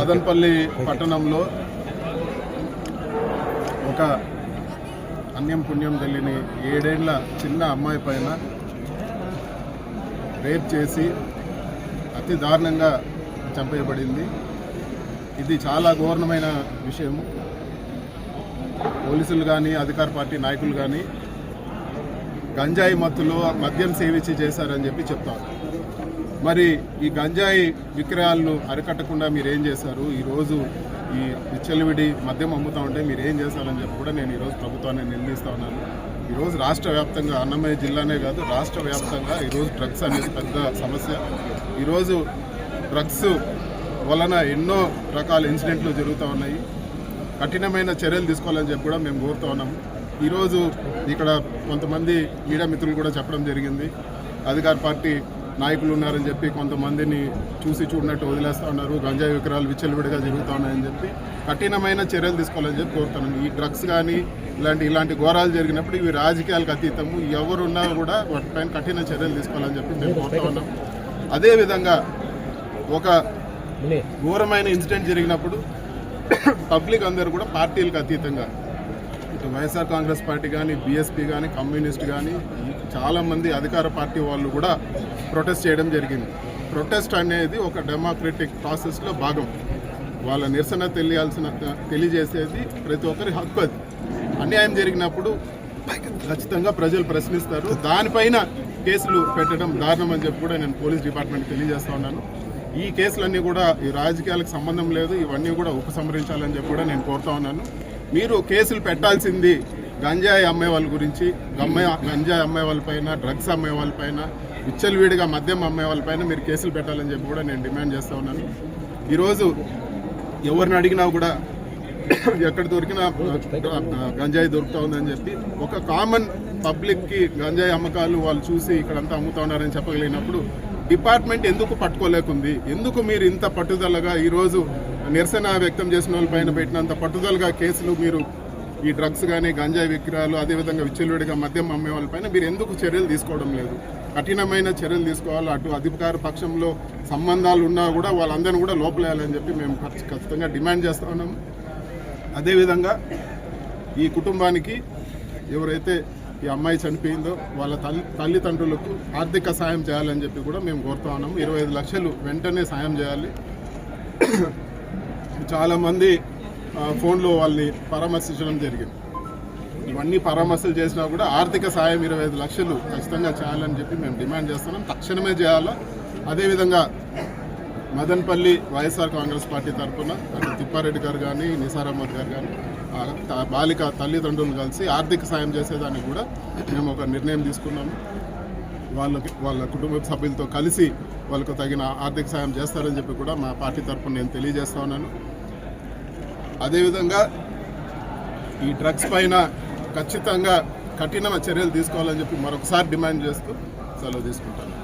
మదనపల్లి పట్టణంలో ఒక అన్యం పుణ్యం తెలియని 7 ఏళ్ల చిన్న అమ్మాయి పైన రేప్ చేసి అతి దారుణంగా చంపేయబడింది. ఇది చాలా ఘోరమైన విషయం. పోలీసులు కానీ అధికార పార్టీ నాయకులు కానీ గంజాయి మత్తులో మద్యం సేవించి చేశారని చెప్పి చెప్తారు. మరి ఈ గంజాయి విక్రయాలను అరికట్టకుండా మీరు ఏం చేశారు? ఈరోజు ఈ విచ్చలవిడి మద్యం అమ్ముతూ ఉంటే మీరు ఏం చేశారని చెప్పి కూడా నేను ఈరోజు ప్రభుత్వాన్ని నిలదీస్తూ ఉన్నాను. ఈరోజు రాష్ట్ర వ్యాప్తంగా అన్నమయ్య జిల్లానే కాదు రాష్ట్ర వ్యాప్తంగా ఈరోజు డ్రగ్స్ అనేది పెద్ద సమస్య. ఈరోజు డ్రగ్స్ వలన ఎన్నో రకాల ఇన్సిడెంట్లు జరుగుతూ ఉన్నాయి. కఠినమైన చర్యలు తీసుకోవాలని చెప్పి కూడా మేము కోరుతూ ఉన్నాము. ఈరోజు ఇక్కడ కొంతమంది మీడియా మిత్రులు కూడా చెప్పడం జరిగింది, అధికార పార్టీ నాయకులు ఉన్నారని చెప్పి కొంతమందిని చూసి చూడనట్టు వదిలేస్తూ ఉన్నారు, గంజాయి విక్రయాలు విచ్చలవిడిగా జరుగుతూ ఉన్నాయని చెప్పి కఠినమైన చర్యలు తీసుకోవాలని చెప్పి కోరుతున్నాను. ఈ డ్రగ్స్ కానీ ఇలాంటి ఘోరాలు జరిగినప్పుడు ఇవి రాజకీయాలకు అతీతము, ఎవరున్నా కూడా వాటిపైన కఠిన చర్యలు తీసుకోవాలని చెప్పి మేము కోరుతూ ఉన్నాం. అదేవిధంగా ఒక ఘోరమైన ఇన్సిడెంట్ జరిగినప్పుడు పబ్లిక్ అందరూ కూడా పార్టీలకు అతీతంగా ఇటు వైఎస్ఆర్ కాంగ్రెస్ పార్టీ కానీ బీఎస్పీ కానీ కమ్యూనిస్ట్ కానీ చాలామంది అధికార పార్టీ వాళ్ళు కూడా ప్రొటెస్ట్ చేయడం జరిగింది. ప్రొటెస్ట్ అనేది ఒక డెమోక్రటిక్ ప్రాసెస్లో భాగం. వాళ్ళ నిరసన తెలియజేసేది ప్రతి ఒక్కరి హక్కు. అది అన్యాయం జరిగినప్పుడు ఖచ్చితంగా ప్రజలు ప్రశ్నిస్తారు. దానిపైన కేసులు పెట్టడం దారుణం అని చెప్పి కూడా నేను పోలీస్ డిపార్ట్మెంట్కి తెలియజేస్తా ఉన్నాను. ఈ కేసులన్నీ కూడా ఈ రాజకీయాలకు సంబంధం లేదు, ఇవన్నీ కూడా ఉపసంహరించాలని చెప్పి కూడా నేను కోరుతా ఉన్నాను. మీరు కేసులు పెట్టాల్సింది గంజాయి అమ్మే వాళ్ళ గురించి, గంజాయి అమ్మే వాళ్ళపైన, డ్రగ్స్ అమ్మే వాళ్ళపైన, విచ్చలవిడిగా మద్యం అమ్మే వాళ్ళపైన మీరు కేసులు పెట్టాలని చెప్పి కూడా నేను డిమాండ్ చేస్తూ ఉన్నాను. ఈరోజు ఎవరిని అడిగినా కూడా ఎక్కడ దొరికినా గంజాయి దొరుకుతూ ఉందని చెప్పి ఒక కామన్ పబ్లిక్కి గంజాయి అమ్మకాలు వాళ్ళు చూసి ఇక్కడంతా అమ్ముతూ ఉన్నారని చెప్పగలిగినప్పుడు డిపార్ట్మెంట్ ఎందుకు పట్టుకోలేకుంది? ఎందుకు మీరు ఇంత పట్టుదలగా ఈరోజు నిరసన వ్యక్తం చేసిన వాళ్ళపైన పెట్టినంత పట్టుదలగా కేసులు మీరు ఈ డ్రగ్స్ కానీ గంజాయి విక్రయాలు అదేవిధంగా విచ్చలవిడిగా మద్యం అమ్మే వాళ్ళపైన మీరు ఎందుకు చర్యలు తీసుకోవడం లేదు? కఠినమైన చర్యలు తీసుకోవాలి. అటు అధికార పక్షంలో సంబంధాలు ఉన్నా కూడా వాళ్ళందరినీ కూడా లోపలేయాలని చెప్పి మేము ఖచ్చితంగా డిమాండ్ చేస్తూ ఉన్నాము. అదేవిధంగా ఈ కుటుంబానికి ఎవరైతే ఈ అమ్మాయి చనిపోయిందో వాళ్ళ తల్లిదండ్రులకు ఆర్థిక సాయం చేయాలని చెప్పి కూడా మేము కోరుతా ఉన్నాము. 25 లక్షలు వెంటనే సాయం చేయాలి. చాలామంది ఫోన్లో వాళ్ళని పరామర్శించడం జరిగింది. ఇవన్నీ పరామర్శలు చేసినా కూడా ఆర్థిక సాయం 25 లక్షలు ఖచ్చితంగా చేయాలని చెప్పి మేము డిమాండ్ చేస్తున్నాం. తక్షణమే చేయాలా. అదేవిధంగా మదనపల్లి వైఎస్ఆర్ కాంగ్రెస్ పార్టీ తరఫున అటు తిప్పారెడ్డి గారు కానీ నిసార్ అహ్మద్ గారు కానీ బాలిక తల్లిదండ్రులు కలిసి ఆర్థిక సాయం చేసేదానికి కూడా మేము ఒక నిర్ణయం తీసుకున్నాము. వాళ్ళ కుటుంబ సభ్యులతో కలిసి వాళ్ళకు తగిన ఆర్థిక సాయం చేస్తారని చెప్పి కూడా మా పార్టీ తరఫున నేను తెలియజేస్తా ఉన్నాను. అదేవిధంగా ఈ డ్రగ్స్ పైన ఖచ్చితంగా కఠిన చర్యలు తీసుకోవాలని చెప్పి మరొకసారి డిమాండ్ చేస్తూ సెలవు తీసుకుంటాను.